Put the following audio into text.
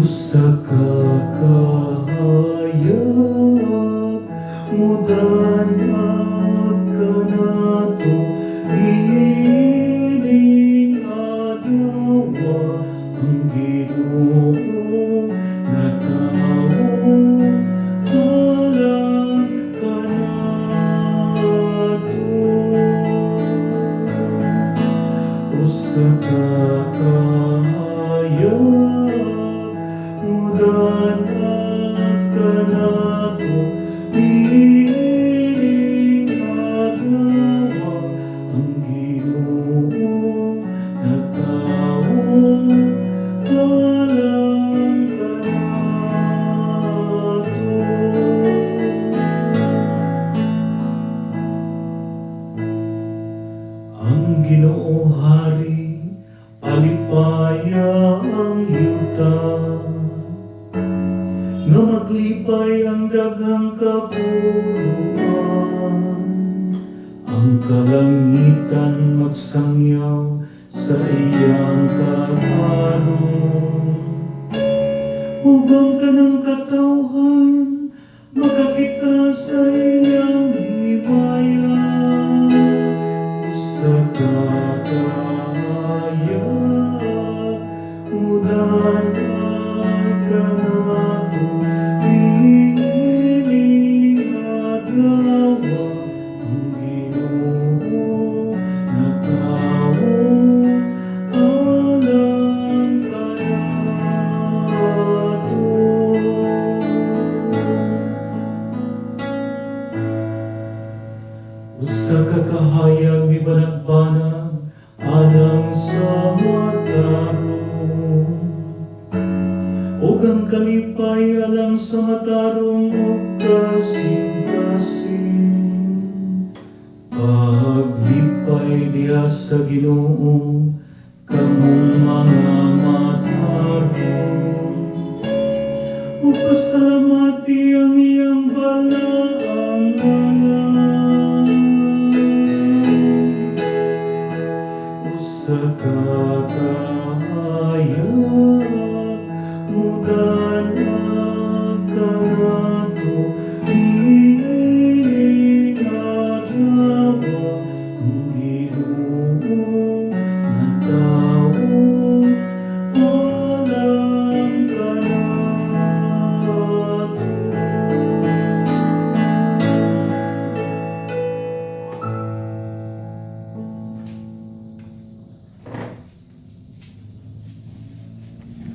Usa ka kahayag mudanag ka nato ining adlaw ang Ginoo na tawo halang ka nato. Usa ka kahayag mudanag ka nato ining adlaw ang Ginoo na tawo halang ka nato. Ang Ginoo Hari alipaya ang yuta nga maglipay ang daghang kapuluan. Ang kalangitan magsangyaw sa iyang katarong, ug ang tanang katawhan makakita sa iyang himaya. Usa ka kahayag mudanag ka nato ining adlaw ang Ginoo na tawo halang ka nato. Usa ka kahayag mibanagbanag alang sa matarong, ug ang kalipay alang sa matarong ug kasing-kasing. Paglipay diha sa Ginoo kamong